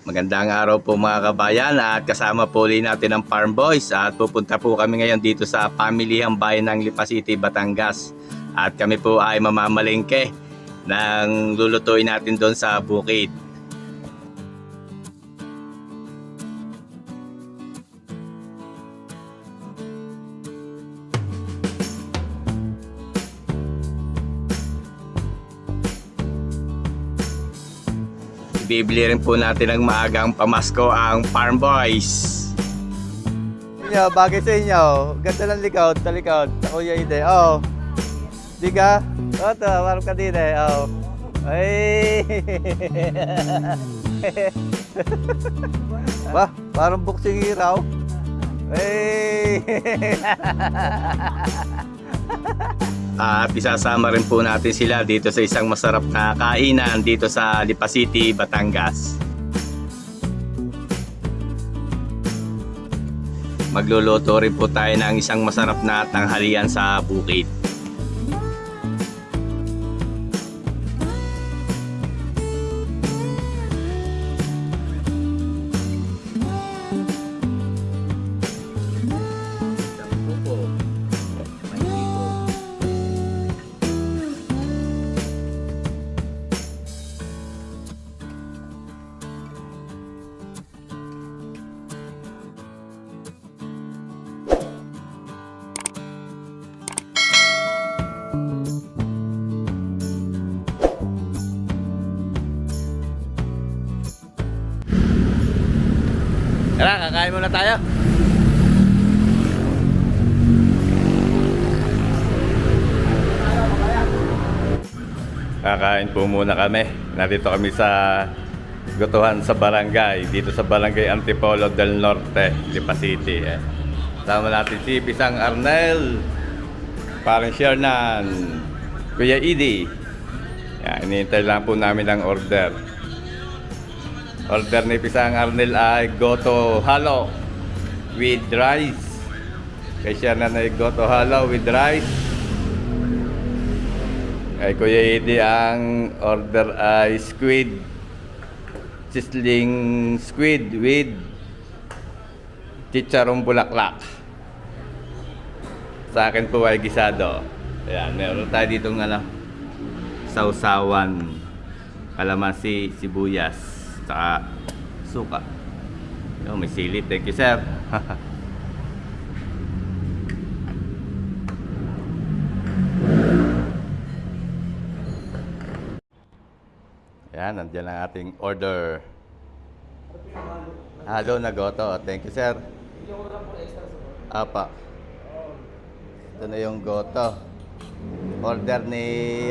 Magandang araw po mga kabayan at kasama po ulit natin ang Farm Boys at pupunta po kami ngayon dito sa pamilihang bayan ng Lipa City, Batangas at kami po ay mamamalengke ng lulutuin natin doon sa bukid. Bibili rin po natin ng maagang pamasko ang Farm Boys. Bagay sa inyo. Ganda ng likod, talikod. Sa Kuya Ide. Oh. Di ka? Oh, ito. Parang ka din eh. Oh. Ay. Bah, parang boxing hiraw. Ay. At isasama rin po natin sila dito sa isang masarap na kainan dito sa Lipa City, Batangas. Magluluto rin po tayo ng isang masarap na tanghalian sa bukid. Tara, kakain muna tayo. Kakain po muna kami. Narito kami sa Gotohan sa barangay. Dito sa barangay Antipolo del Norte, Lipa City. Sama natin si Pisang Arnel, parang Shernan, Kuya Idi. Yan, inihintay lang po namin ang order. Order ni Pisang Arnel ay goto halo with rice. Kay Shernan ay goto halo with rice. Kay Kuya Idi ang order ay squid, sizzling squid with chicharong bulaklak. Sa akin po ay gisado. Ayan, meron tayo ditong sausawan, kalamansi, sibuyas, saka suka. Oh, may sili. Thank you, sir. Ayan, nandiyan ang ating order. Halo na goto. Thank you, sir. Apa. Ito na yung goto. Order ni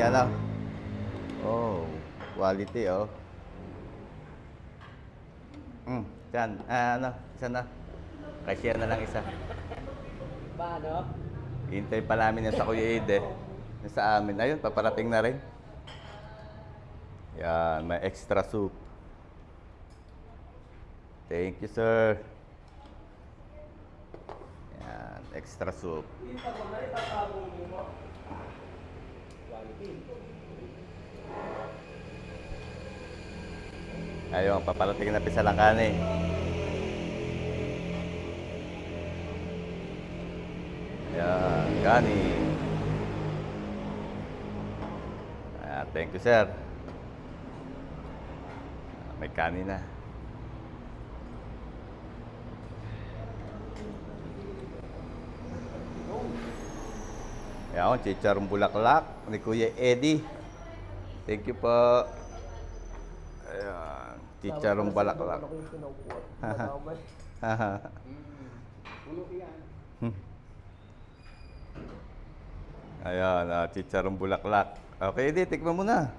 oh, quality oh. Yan. Isa na. Cashier na lang isa. Paano? Hintay pa namin yan sa Kuya Ide. Yan sa amin. Ayun, paparating na rin. Yan, may extra soup. Thank you, sir. Yan, extra soup. Ayun, paparating na pisalangkan eh. Yan, gani. Thank you, sir. May kanin na. Yan, chicharong bulaklak ni Kuya Eddie. Thank you po. Ayan, chicharong bulaklak. Ayan, chicharong bulaklak. Okay, Eddie, tikman mo na.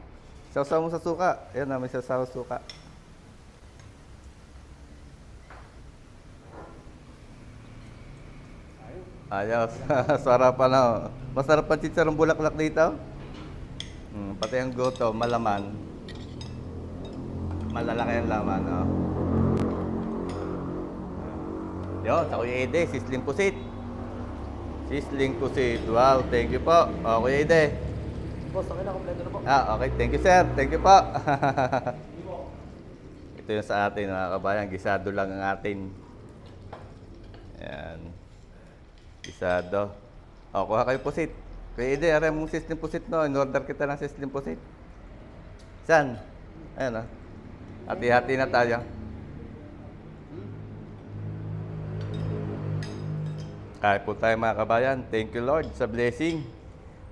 Sausaw mo sa suka. Ayan, may sausaw suka. Ayos. Sarapan na. Masarap ang chicharong bulaklak dito. Pati ang goto, malaman. Malalaki ang laman. Oh. Yun, sa Kuya Ede, sizzling pusit. Sizzling pusit. Wow, thank you po. O, Kuya Ede. Boss, okay na, kompleto na po. Okay. Thank you, sir. Thank you po. Ito yung sa atin mga kabayan, gisado lang ang atin. Ayan. Gisado. O, kuha kayo pusit. Pwede, aray mong sizzling pusit no. In-order kita ng sizzling pusit. Saan? Ayan o. Hati-hati na tayo. Kaya po tayo mga kabayan. Thank you Lord sa blessing.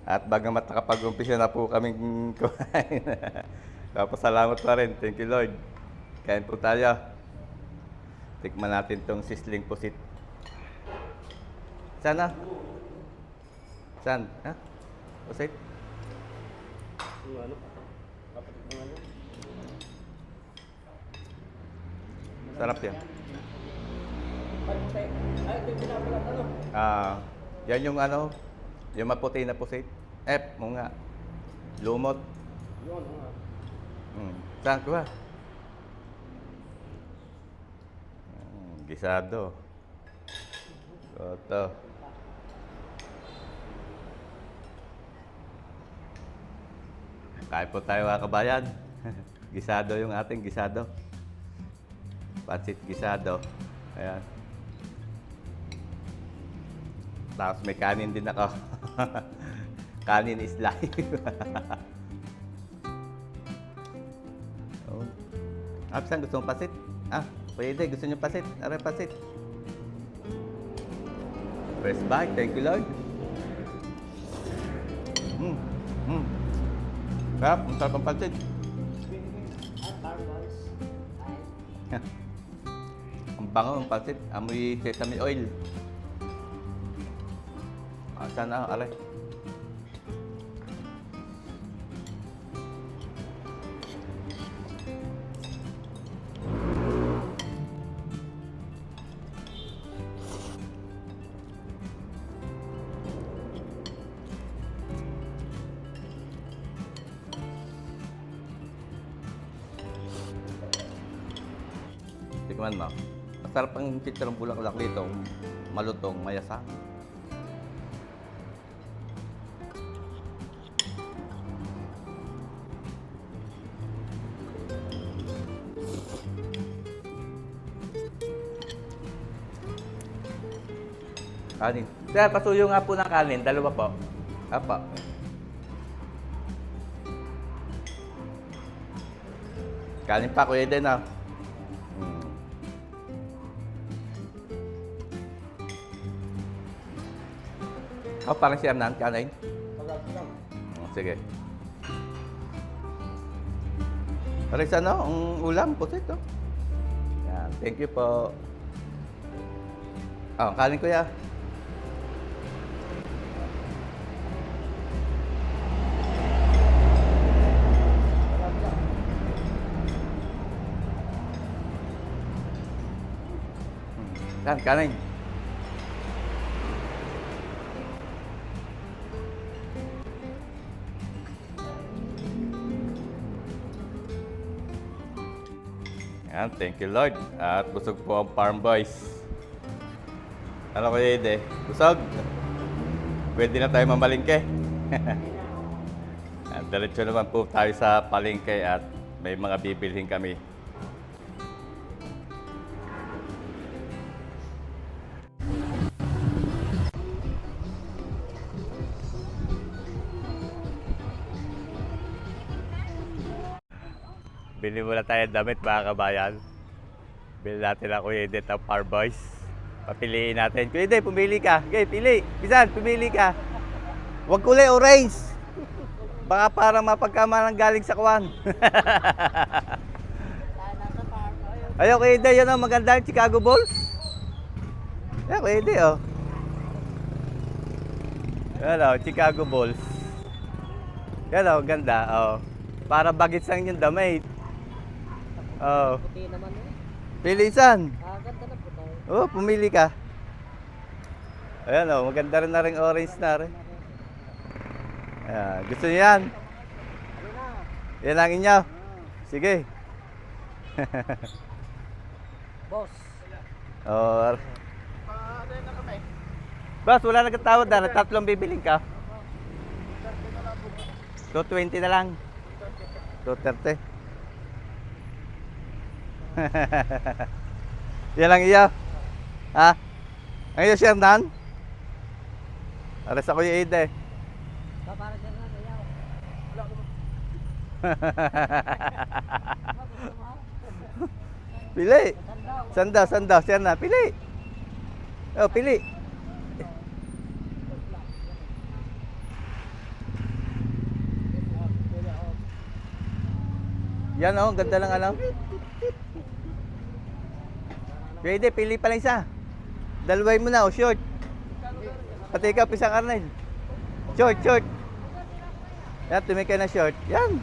At bagamat nakapag-umpisa na po kaming kumain. Kapasalamat pa rin. Thank you Lord. Kain po tayo. Tikman natin tong sizzling pusit. Sana? Saan? Ha? Pusit? Ano? Kapatid ng ano? Sarap yan. Ay, ito yung pinapalat ano? Yan yung ano, yung maputi na pusit. Mo nga. Lumot. Yun, nga. Saan ko ba? Gisado. Ito. Kain po tayo mga kabayan. Gisado yung ating gisado. Pansit gisado. Ayan. Tapos may kanin din ako. Kanin is life. Oh. Saan gusto mong pasit? Pwede. Gusto nyo pasit? Aray pasit. Press back. Thank you, Lord. Sarap. Ang sarap ang pasit. Ang bango ang pasit. Amoy sesame oil. Sana, aray. Tikman mo. Masarap ang chicharong bulaklak dito. Malutong, mayasa. Kanin. Sir, pasuyo nga po ng kanin. Dalawa po. Apa. Kanin pa, Kuya Eden, parang siyam na kanin. Sige. Pares ang ulam po ito. Yan. Thank you po. Kanin Kuya. Kanin. Yan, thank you Lord. At busog po ang Farm Boys. Ano ko Ede? Busog? Pwede na tayo mamalingke. At diretso naman po tayo sa palengke at may mga bibilhin kami. Bili muna tayo damit mga kabayan. Bili natin ang Kuya Edith ang Farm Boys. Papiliin natin. Kuya Edith, pumili ka. Okay, pili. Bisan, pumili ka. Huwag kulay orange. Baka parang mapagkamalang galing sa kuwan. Ayun, Kuya Edith, yun ang maganda yung Chicago Bulls. Yan, Kuya Edith, oh. Yan, oh, Chicago Bulls. Yan, oh, ganda, oh. Para bagits lang yung damit. Oh. Puti naman eh. Pili saan? Ganda na puti. Oh, pumili ka. Ayan oh, maganda rin na rin orange na rin. Ayan, gusto niyo yan? Yan ang inyo? Sige. Boss. Oh. Boss, wala nagkatawad na. Tatlong bibiling ka. 220 na lang. 230. Yan lang iyo. Ha? Ang iyo, Sir Nan? Aras ako yung Ida eh. Para siya na, ayaw. Wala ko. Pili. Sanda, Sir Nan. Pili. Oh, pili. Yan oh, ganda lang ano. Pwede, pili pa lang isa. Dalaway mo na, oh, short. Pati ikaw, pisang Arnel. Short. Yan, tumikay na short. Yan.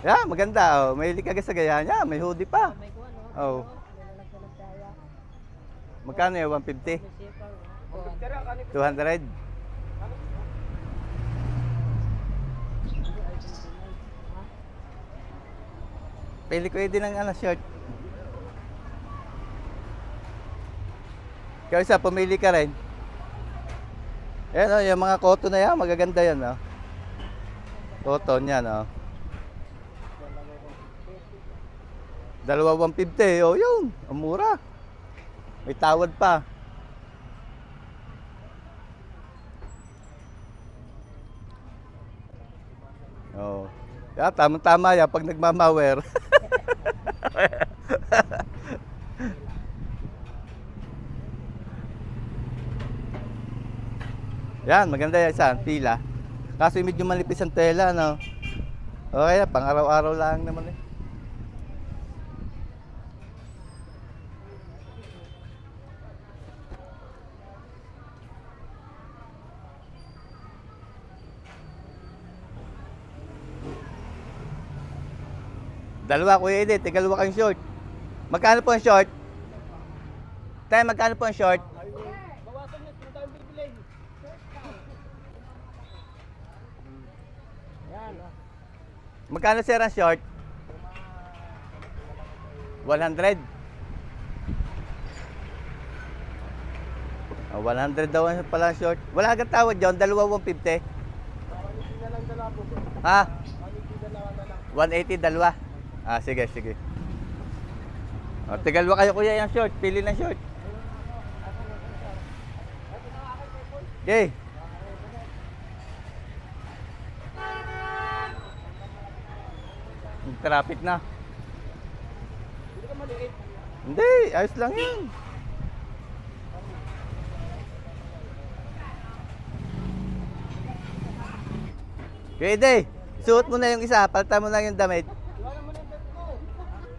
Yan, maganda. Oh. May hilig ka sa gaya niya. May hoodie pa. May kuha, no? Oh. Lalagyan ng kaya. Magkano yun? 150? May sipal. 200? Pili ko din ng ano, short. Kaya isa, pumili ka rin. Yan o, yung mga cotton na yan, magaganda yan o. Cotton yan o. Dalawa 150 o yun, ang mura. May tawad pa. Oh. Yeah, tama-tama yan pag nagmamawer. Yan, maganda yan isa, pila. Kaso medyo manipis ang tela, no? Okay, pang araw-araw lang naman eh. Dalawa, Kuya Ede, tigalawa kang short. Magkano po ang short? Tayo, magkano po ang short? Bawasan niya, kung tayo bibili. Yan, oh. Magkano sir ang short? 100. 100 daw ang pala ang short. Wala kang tawad dyan, dalawa 150. Ha? 180 dalawa. Ah, sige. O, tigalwa kayo kuya yung short. Pili ng short. Okay. Traffic na. Hindi, ayos lang yan. Pwede. Suot mo na yung isa, palitan mo na yung damit.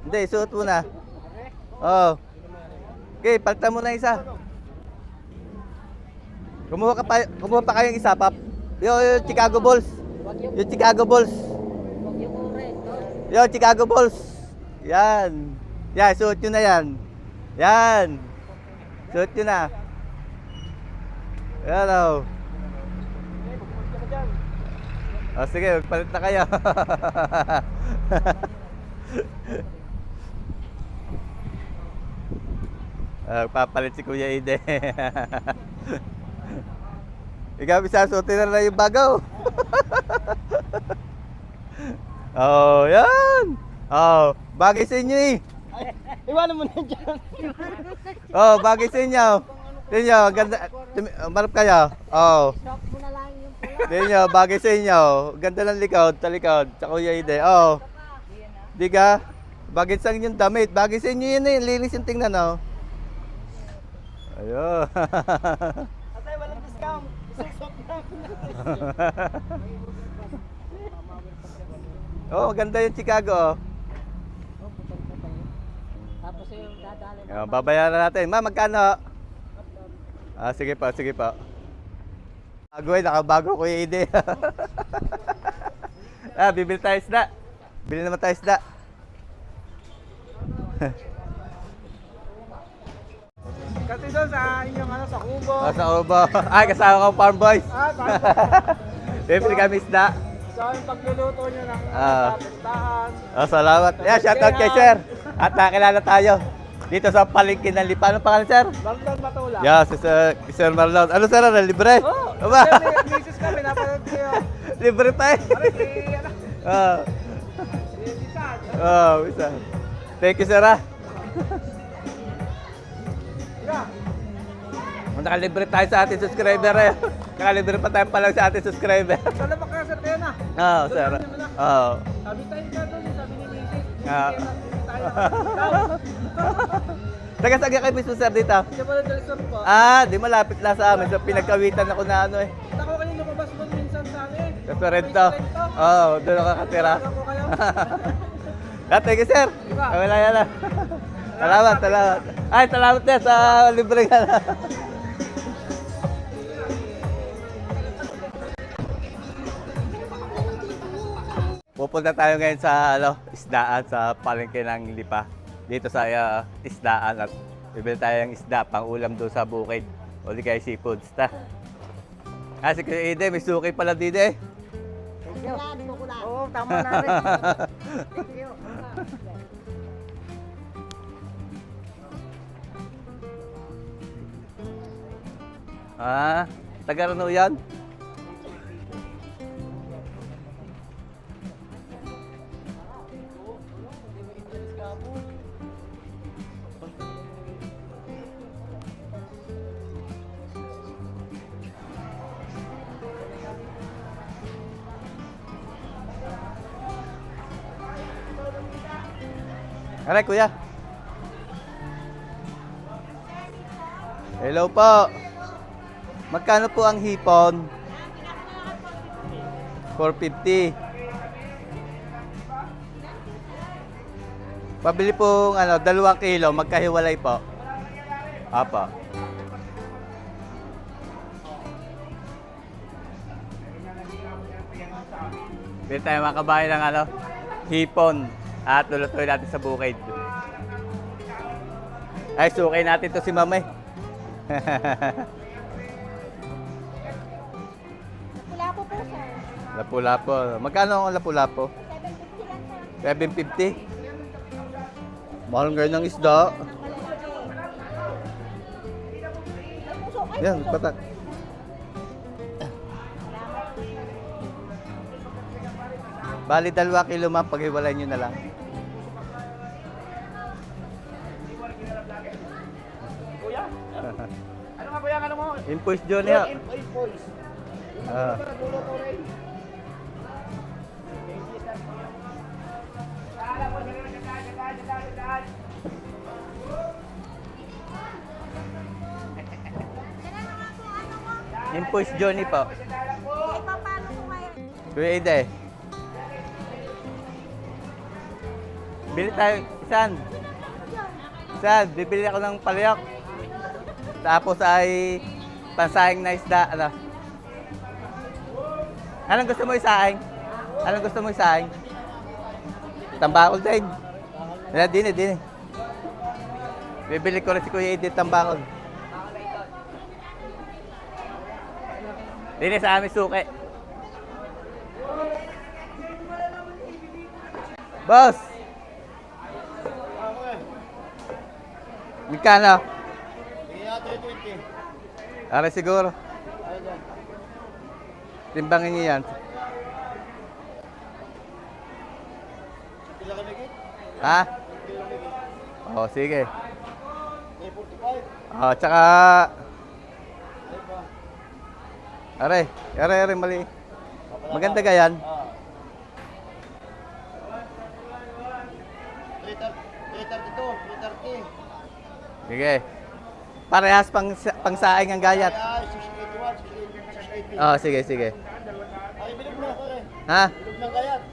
Hindi, suot mo na. Oo. Okay, palitan mo na isa. Kumuha pa kayong isa, Pap. Yung Chicago Bulls. Yung Chicago Bulls. Huwag yung orange, no? Yung Chicago Bulls. Yan. Yan, suot nyo na yan. Yan. Suot nyo na. Yan o. O sige, magpalit na kayo. Papalit si Kuya Ide. Ikaw, isasutin na lang yung bagaw. Oh, yan. Oh, bagay sa inyo eh. Iwanan mo na dyan. Oh, bagay sa inyo. Tingnan ganda. Marap kayo. Oh. Stop mo na lang yung pula. Tingnan bagay sa inyo. Ganda ng likod, talikod. Sa Kuya Ide. Oh. Di ka? Bagay sa inyong damit. Bagay sa inyo yun eh. Linis yung tingnan, oh. Ayun. Atay, walang discount. Susot na. Oh, maganda yung Chicago, oh. Tapos yung dadali mo. Oh, babayaran natin. Ma, magkano? Ah, sige pa, sige pa. Bago eh, nakabago Kuya Ide. Ah, bibili tayo isda. Bili naman tayo isda. Kasi doon sa inyong ano, sa kubo. Ah, sa Ubo. Ay, kasama ko Farm Boys. Ah, Bibili kami isda. sa yung pagluluto nyo ng Ah. tapustahan. Oh, salamat. Yeah, shoutout kay Sir. At nakilala tayo. Dito sa palengke ng Lipa. Ano pangalan, sir? Marlon Matula. Yeah, si Sir Marlon. Ano, sir? Ano, libre? Oo. Aba? Misis ka, pinapanood ko yun. Libre pa eh. Pare, si, ano, Ah. si Bisan. Oh, isa. Thank you, sir, ah. Yeah. Nakalibre tayo sa ating subscriber eh. Nakalibre pa tayo palang sa ating subscriber. Sana ba kaya, sir, kayo na? Oo, sir. Oo. Sabi tayo ka doon, sabi ni Misis. Ah. Kaya na, hindi tayo. Taga-saga kayo mismo, sir, dito? Siya pala del Sur po. Ah, di malapit lang sa amin. So, pinagkawitan ako na ano eh. Ako kayo lumabas doon minsan sa amin. Sa Sorrento. Oo, doon ako nakatira. Ako kayo. Thank you, sir. Wala yan lang. Salamat, salamat. Ay, salamat din sa libre ka na. Pupunta tayo ngayon sa isdaan sa palengke ng Lipa. Dito sa isdaan at bibili tayo ng isda pang ulam doon sa bukid. O di kaya seafoods. Si Kuya Ide, may suki pala dito eh. Oo, tama na rin. Thank you. Taga Rano yan? Aray, kuya. Hello po. Magkano po ang hipon? 450. Pabili pong 2 kilo, magkahiwalay po. Apa. Bili tayo mga kabayan ng hipon at lulutuin natin sa bukid. Ay, sukay natin to si Mamay. Lapu-lapu po, sir. Lapu-lapu. Magkano ang lapu-lapu? 750 lang, sir. 750. Mahal ngayon ng isda. Ay, Yan, puso. patak. Bali, 2 kilo ma'am, paghiwalay nyo na lang. Kuya, ano nga kuya, ano mo? Invoice Johnny ha. Invoice. Ah. Nagluluto rin. Invoice Johnny po. Eh, paano po ngayon? Kuya Ide. Bili tayo, isan. Isan, bibili ako ng palyok. Tapos ay pansahing na isda. Anong gusto mo isaing? Anong gusto mo isaing? Tambakol din. Din. Bibili ko rin si Kuya Ide tambakol. Dini sa amin suki. Boss! Magkano? Iya, 320. Ara siguro. Timbangin niyo yan. Pila ka nagit? Ha? Pila nagit? Oh, sige. 45. Oh, tsaka... Are, mali. Maganda ka yan. 332, 330. Sige. Parehas pangsaing ang gayat. Ay, 681, 680. Oh, sige. Ay, bilog na ako rin. Ha? Bilog ng gayat.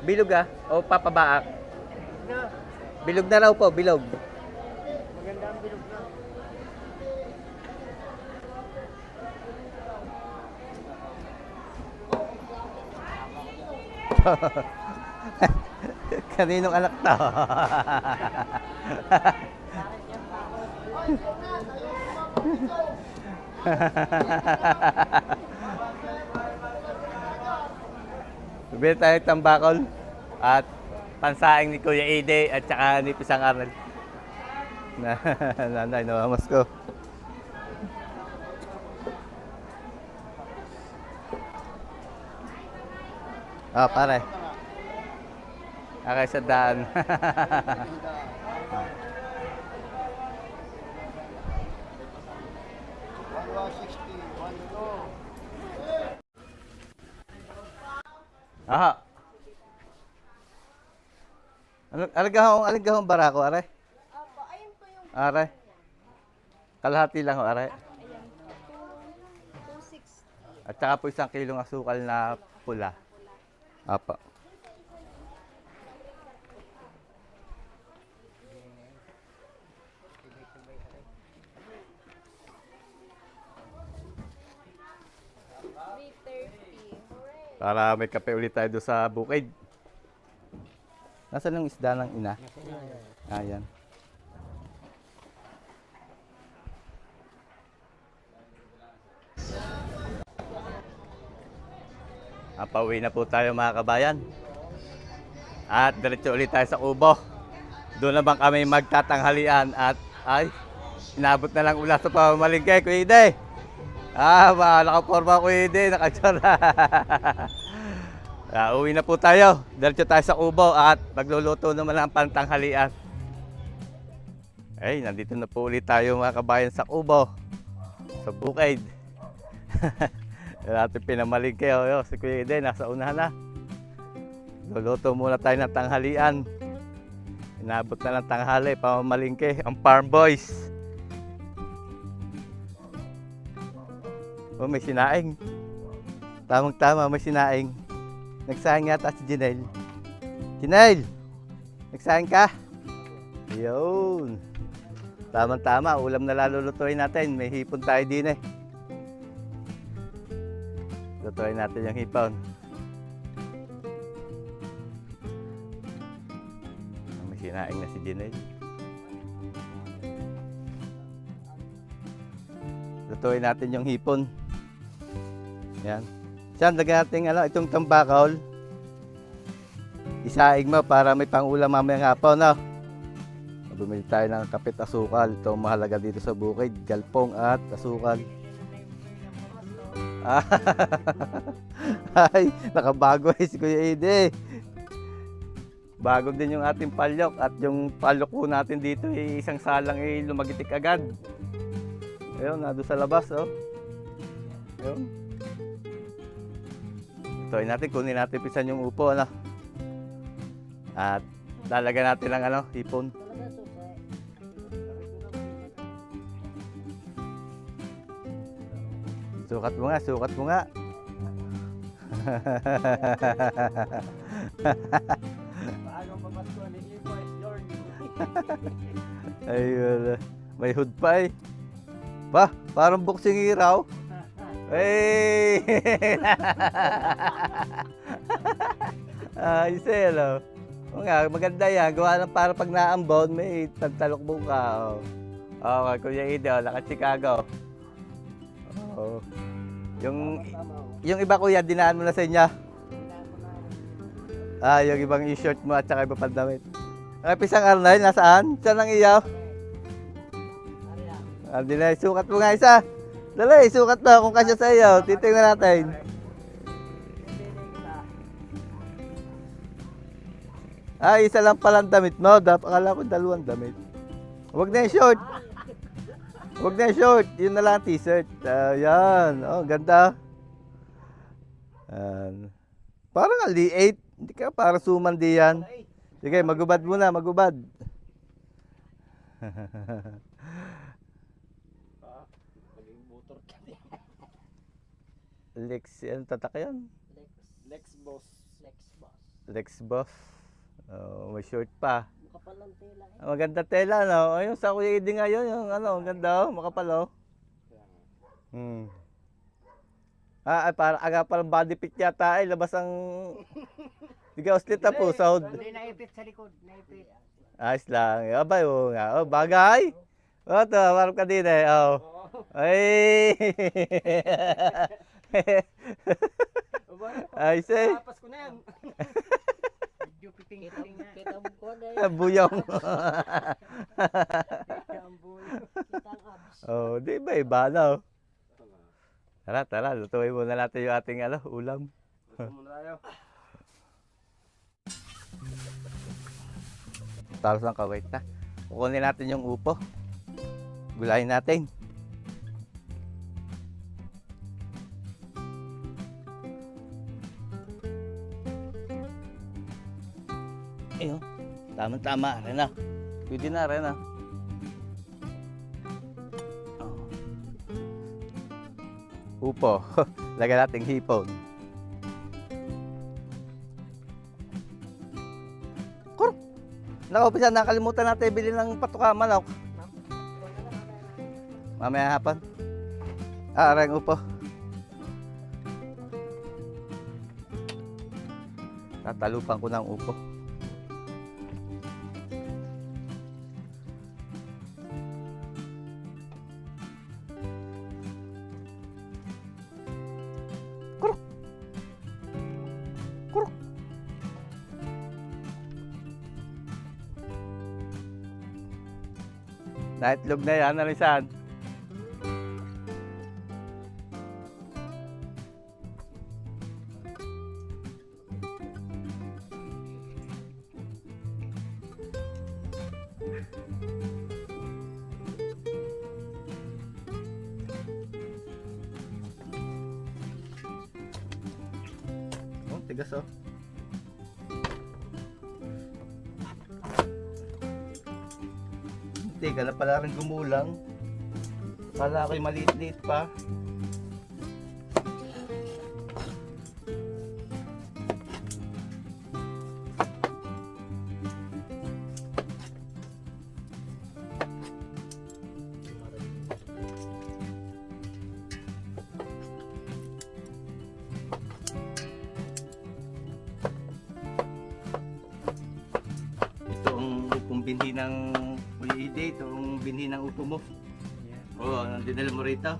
Bilog ah? O papabaak? Na, Bilog na raw po, bilog. maganda ang bilog na. Kaninong anak to? Bibili tayo ng tambakol at pansaing ni Kuya Ide at saka ni Pisang Arnel. Nanay, nawamas ko. Ah, pare. Akay sa daan. 160, 1 Aha. Aligahong barako, are? Opo, ayun po yung Are? Kalahati lang ho, are? ayan, 260. At saka po 1 kilong asukal na pula. Apa. Para may kape ulit tayo doon sa bukid. Nasaan yung isda ng ina? Ayan. Pauwi na po tayo mga kabayan. At diretso ulit tayo sa Kubo. Doon naman kami magtatanghalian at ay, inabot na lang ulas sa pamamalingke, Kuya Ide. Nakaporma Kuya Ide, nakatsara. Uwi na po tayo. Diretso tayo sa Kubo at magluluto naman ang pantanghalian. Ay, nandito na po ulit tayo mga kabayan sa Kubo. Sa bukid. Natin pinamalingke. Si Kuya Ide, nasa unahan na. Luluto muna tayo ng tanghalian. Inabot na ng tanghali, pamamalingke, ang Farm Boys. Oh, may sinaing. Tamang-tama, may sinaing. Nagsaing yata si Jinel. Jinel! Nagsaing ka? Yun. Tamang-tama, ulam na lalulutuin natin. May hipon tayo din eh. Lutuin natin yung hipon. May sinaing na si Jinel. Lutuin natin yung hipon. Yan. Saan, lagyan natin itong tambakol. Isaing mo para may pangulam mamayang hapon, no? Bumili tayo ng kapit asukal. Ito ang mahalaga dito sa bukid. Galpong at asukal. Ay, nakabago si Kuya Ide. Bago din yung ating palyok. At yung palyok po natin dito, isang salang lumagitik agad. Ayun, nado sa labas, oh. Ayun. Tuloy natin, kunin natin pisan yung upo, ano. At lalagyan natin ng hipon. Sukat mo nga, sukat mo nga. Bago pamasko ni Boys Jordan. Ayun, may hood pa eh. Pa, parang boxing hiraw. Hey! Ayos eh, hello. O nga, maganda yan. Gawa lang para pag naambon, may tagtalokbo ka. Oh, Kuya Ide, naka-Chicago. Oh. Yung iba kuya, dinaan mo na sa inyo. Yung ibang i-shirt mo at saka iba pang damit. Ang pisang Arnel, nasaan? Saan ang iyaw? Dila, sukat mo nga isa. Dali, sukat na kung kasya sa iyo. Titingnan natin. Isa lang palang damit mo. Akala ko 2 damit. Huwag na yung short. Huwag na yung short. Yun na lang t-shirt. Yan. Oh, ganda. Parang ali 8. Hindi ka parang sumandi yan. Sige, magubad muna, magubad. Lex, anong tatak yan? Lex Boss. Lex Boss. Oh, may short pa. Makapal ang tela eh. Maganda tela, no? Ayun, sa Kuya Ide ngayon, yung ang ganda, makapal, oh. Parang aga palang body pic yata, labas ang... Diga, uslit na po, sahod. Hindi naipit sa likod, naipit. Ayos lang. Abay, oh nga. Oh, bagay. Oh, ito, marap ka din eh. Oh. Ay! Ayos eh. Tapas ko na yan. Medyo piting-piting na. Kita mo ko na yan. Buyong. Hindi ba iba na? Tara, lutuin muna natin yung ating ulam. Gusto muna tayo. Tapos ng kawait na. Kukunin natin yung upo. Gulayin natin. Ayun. Tama-tama. Ren na. Pwede na, Ren na. Upo. Lagyan natin hipon. Nakaumpisa, nakalimutan natin bili ng patuka manok. Mamaya hapon. Arang upo. Tatalupan ko ng upo. Kuruk. Kuruk. Naitlog na yan, Alisan. Oh, tigas oh. Teka na pala rin gumulang. Kala ko'y maliit-liit pa. Ito ang binhi ng Uliide, itong binhi ng upo mo. Oo, dinala mo rito.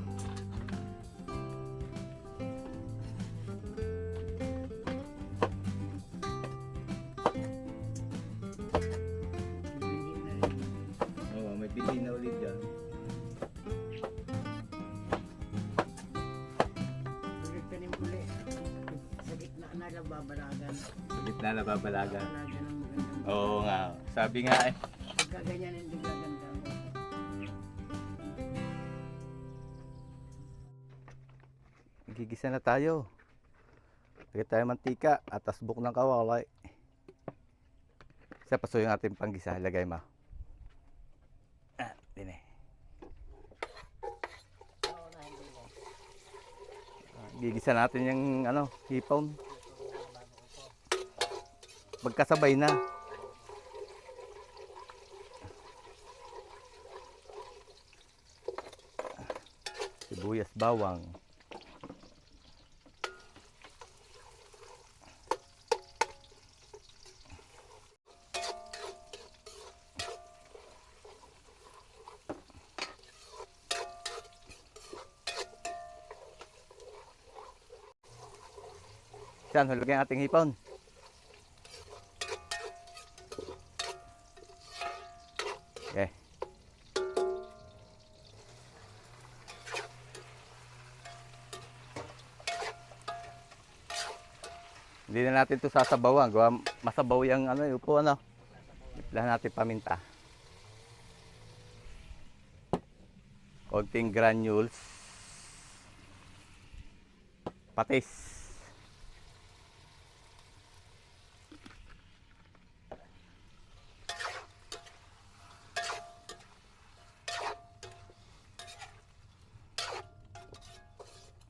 Oo, may binhi na ulit dyan. Tanim uli. Sa gitna na nababalagan. Sa gitna na babalagan. Balagan ng magandang. Oo nga, sabi nga eh. Pagkaganyan hindi gaganda. Gigisa na tayo. Lagyan tayo mantika at tasbok ng kawalay. Isa paso yung ating panggisa. Ilagay mo. Din eh. Gigisa natin yung hipon. Magkasabay na. Sibuyas, bawang. Yan, hulog yung ating hipon. Okay. Hindi na natin ito sasabawan. Gawa masabaw yung upo. Iplahan natin paminta. Konting granules. Patis.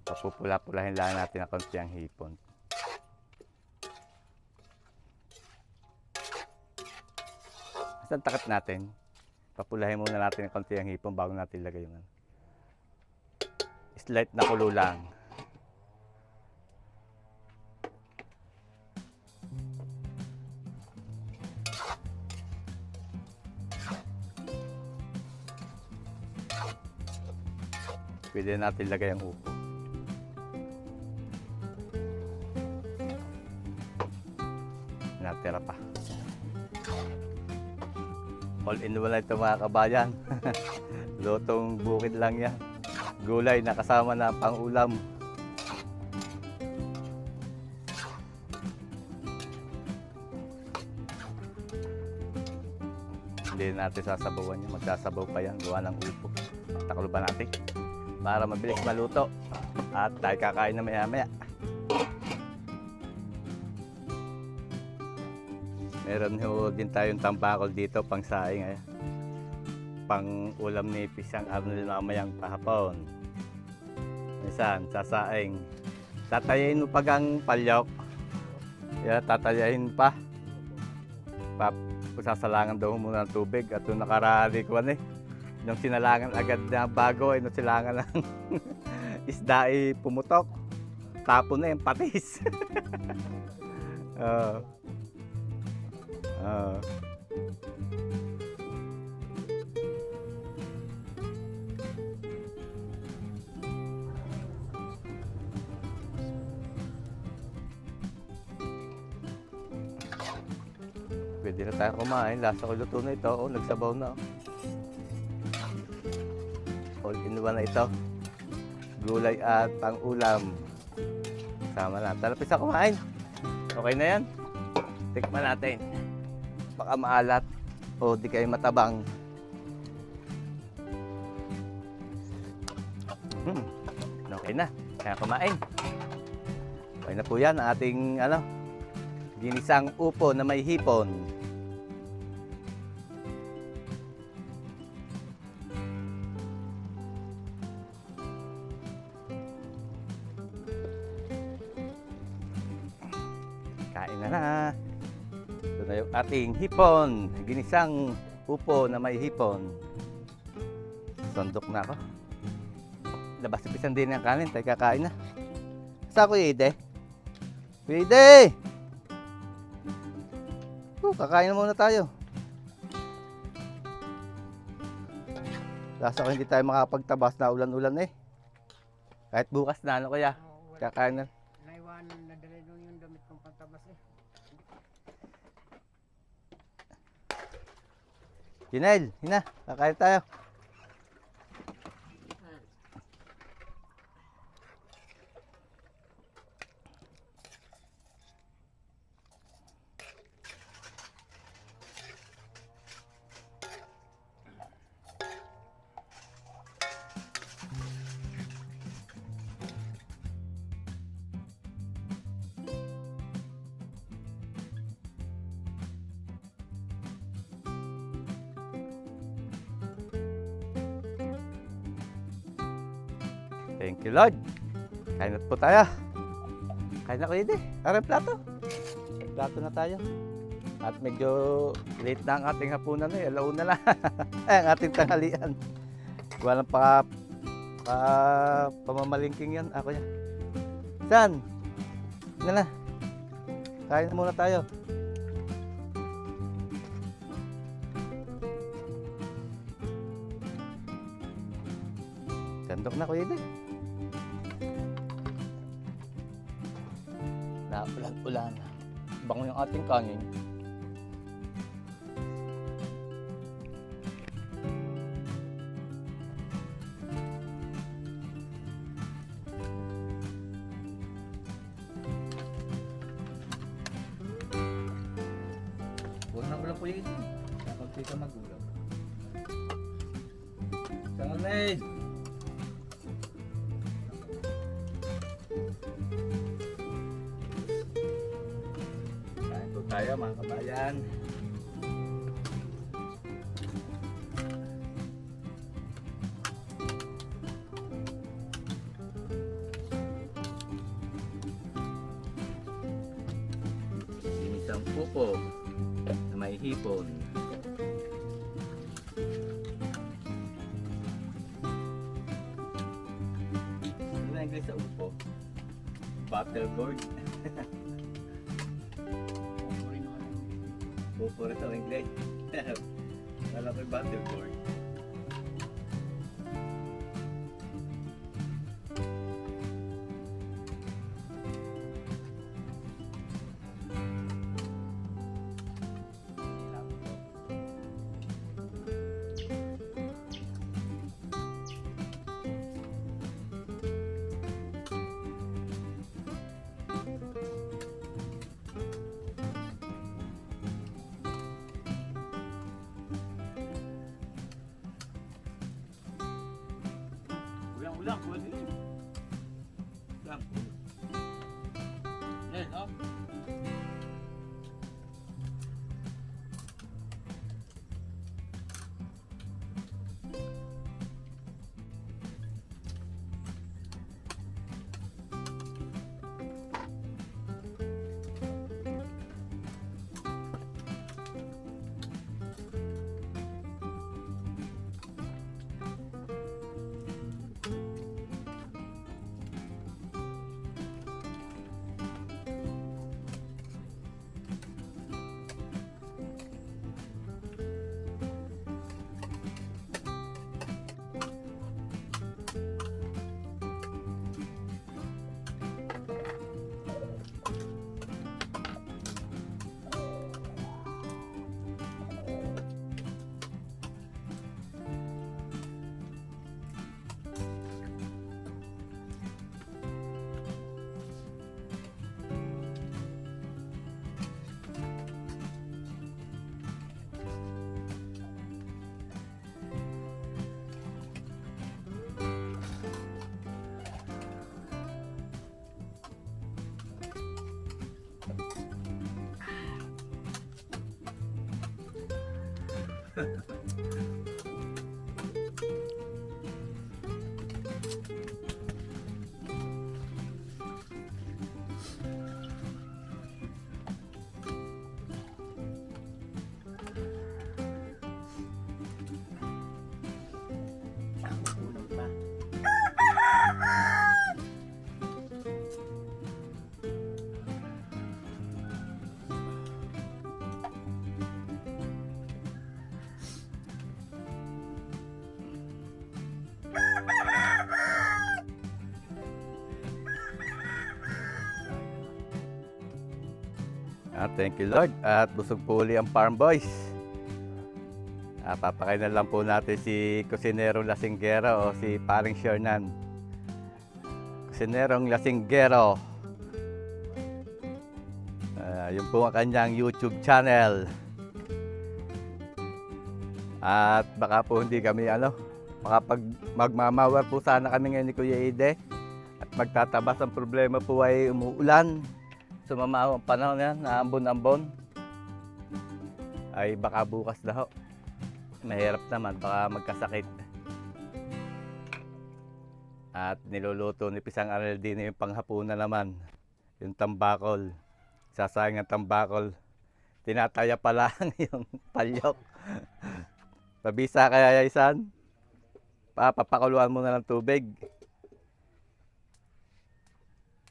Papupula-pulahin lang natin ang konti ang hipon. Saan takip natin? Papulahin muna natin ang konti ang hipon bago natin ilagay yung slight na kulo lang. Pwede natin ilagay ang upo. Natira pa. All in one na ito mga kabayan. Lutong bukid lang yan. gulay na kasama na pang-ulam. Hindi natin sasabawan yan. Magsasabaw pa yan. Gawa ng upo. Takluban natin. Para mabilis maluto. At tayo kakain na maya-maya. Meron ho din tayong tambakol dito pang saing. Pang ulam ni Pisang Arnel mamayang pahapon. Minsan, sasaing. Tatayain mo pag ang palyok. Yeah, tatayain pa. Sasalangan daw muna ng tubig at yung nakarari ko nung sinalangan agad na bago nung silangan ng isda pumutok, tapon na yung patis. Pwede na tayo kumain. Lasa ko luto na ito. Oh, nagsabaw na. All in one na ito. Gulay at pang-ulam. Sama na. Tara, pisa kumain. Okay na yan. Tikman natin. Baka maalat. O di kayo matabang. Okay na. Kaya kumain. Okay na po yan. Ang ating ginisang upo na may hipon. Kain na. Ito na yung ating hipon. Ginisang upo na may hipon. Sondok na ako. Labas-lapisan din ang kanin. Tayo kakain na. Saan ko Ide? Ide! Kakain na muna tayo. Lasa ko hindi tayo makapagtabas na ulan-ulan Kahit bukas na kaya. Kakain na. Naiwanan na dali doon yung damit kong pantabas Jinel, hina, kakain tayo. Thank you, Lord. Kain na po tayo. Kain na ko Ide. Tara, plato. Plato na tayo. At medyo late na ang ating hapunan alauna na. Ang ating tanghalian. Walang pamamalingking yan. Ako yan. San? Na. Kain na muna tayo. Sandok na ko Ide. Ulan-ulan. Bango yung ating kanin. Huwag na ulang po yun. Kapag ka magulang. Sanganay! Tayo mga kabayan. Ginisang pupo na may hipon. Ano na English sa upo? Battle gourd. Pupo rin sa English. Kala ko'y battle gourd. ulang, pwede rin. Ulang. Yan, no? Unang pa. Thank you Lord. At busog po uli ang Farm Boys. Papakain na lang po natin si Kusinerong Lasinggero o si Paring Shernan. Kusinerong Lasinggero. Yun po ang kanyang YouTube channel. At baka po hindi kami makapag magmamawar po sana kami ngayon ni Kuya Ide. At magtatabas ang problema po ay umuulan. Sumama ang panahon yan, naambon-ambon. Ay baka bukas na ho. Mahirap naman, baka magkasakit. At niluluto ni Pisang Arnel din yung panghapunan naman. Yung tambakol. Sasayang ang tambakol. Tinataya pa lang yung palyok. Pabisa kaya Isan? Papakuluan mo na ng tubig.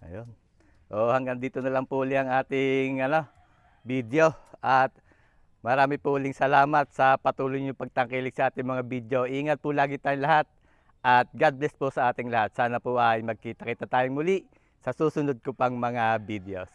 Ayun. So hanggang dito na lang po uli ang ating video. At marami po uling salamat sa patuloy niyong pagtangkilik sa ating mga video. Ingat po lagi tayong lahat. At God bless po sa ating lahat. Sana po ay magkita-kita tayong muli sa susunod ko pang mga videos.